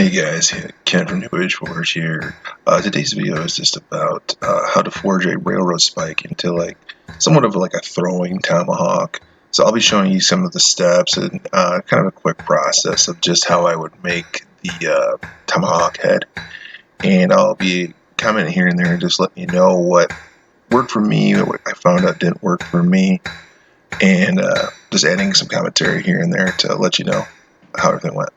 Hey guys, Ken from New Age Forge here. Today's video is just about how to forge a railroad spike into somewhat of like a throwing tomahawk. So I'll be showing you some of the steps and kind of a quick process of just how I would make the tomahawk head. And I'll be commenting here and there and just letting you know what worked for me, what I found out didn't work for me, and just adding some commentary here and there to let you know how everything went.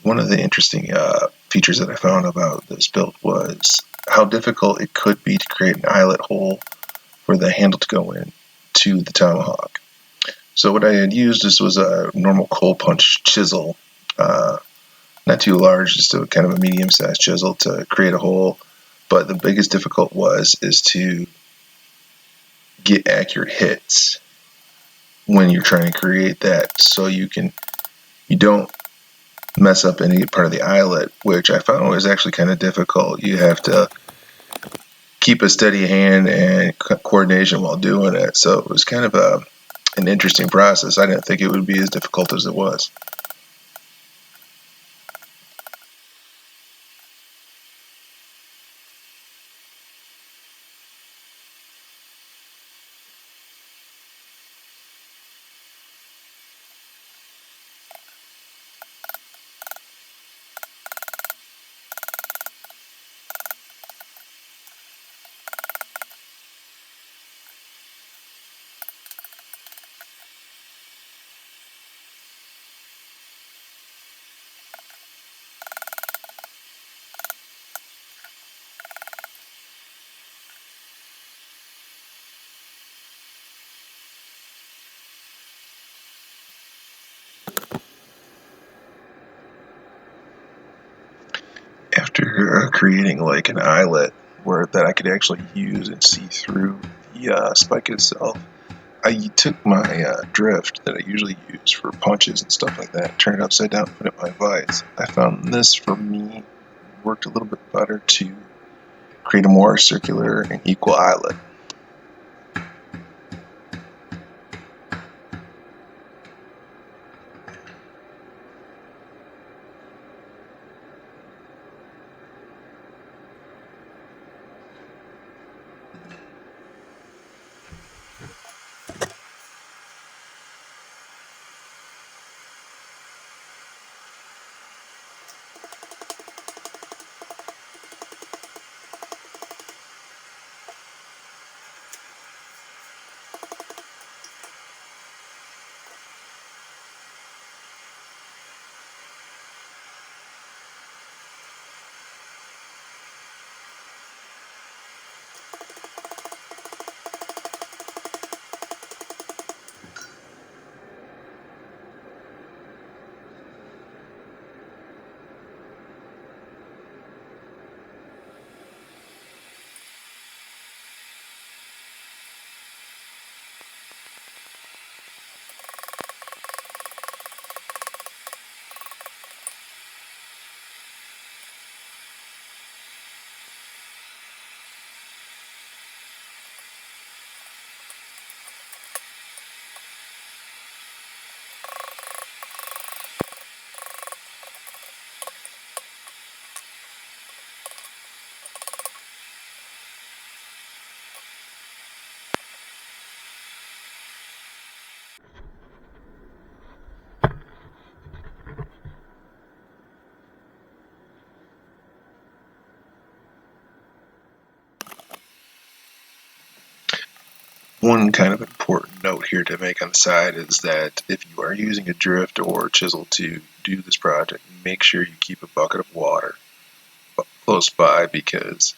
One of the interesting features that I found about this build was how difficult it could be to create an eyelet hole for the handle to go in to the tomahawk. So what I had used was a normal coal punch chisel, not too large, just a kind of a medium-sized chisel to create a hole. But the biggest difficult is to get accurate hits when you're trying to create that, so you don't mess up any part of the eyelet, which I found was actually kind of difficult. You have to keep a steady hand and coordination while doing it. So it was kind of an interesting process. I didn't think it would be as difficult as it was. After creating like an eyelet where that I could actually use and see through the spike itself, I took my drift that I usually use for punches and stuff like that, turned it upside down, put it in my vise. I found this, for me, worked a little bit better to create a more circular and equal eyelet. One kind of important note here to make on the side is that if you are using a drift or chisel to do this project, make sure you keep a bucket of water close by, because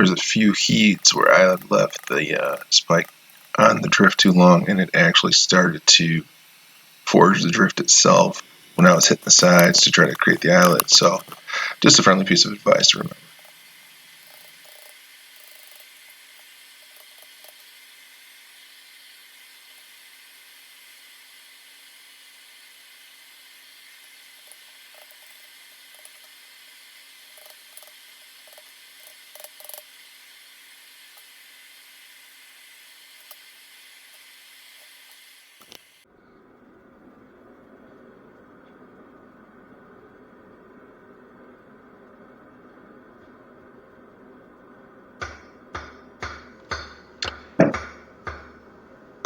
there was a few heats where I had left the spike on the drift too long, and it actually started to forge the drift itself when I was hitting the sides to try to create the eyelet. So just a friendly piece of advice to remember.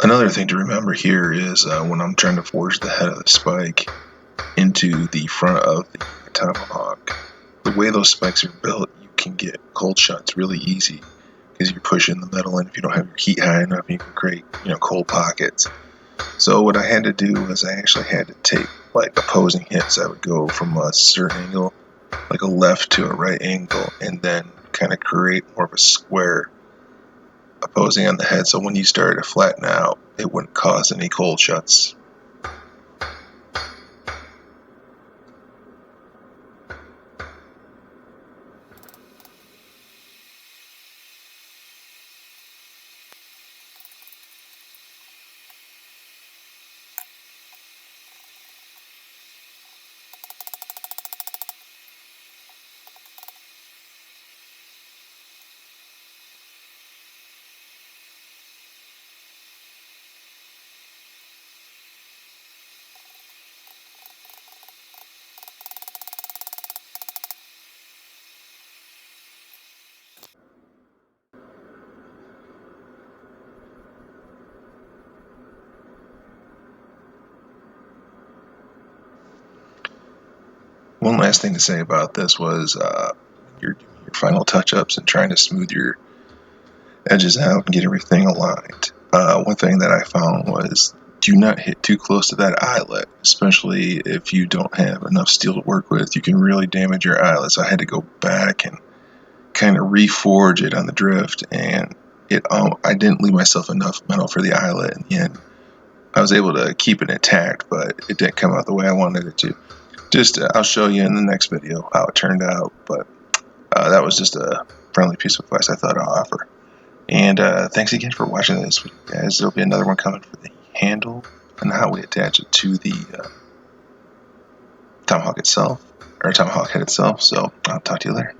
Another thing to remember here is when I'm trying to forge the head of the spike into the front of the Tomahawk, the way those spikes are built, you can get cold shots really easy because you're pushing the metal in. If you don't have your heat high enough, you can create cold pockets. So what I had to do was I actually had to take like opposing hits. I would go from a certain angle, like a left to a right angle, and then kind of create more of a square opposing on the head, so when you started to flatten out, it wouldn't cause any cold shots. One last thing to say about this was your final touch-ups and trying to smooth your edges out and get everything aligned. One thing that I found was do not hit too close to that eyelet, especially if you don't have enough steel to work with. You can really damage your eyelet. So I had to go back and kind of reforge it on the drift, and I didn't leave myself enough metal for the eyelet in the end. I was able to keep it intact, but it didn't come out the way I wanted it to. I'll show you in the next video how it turned out, but that was just a friendly piece of advice I thought I'll offer. And thanks again for watching this video, guys. There'll be another one coming for the handle and how we attach it to the Tomahawk itself, or Tomahawk head itself. So I'll talk to you later.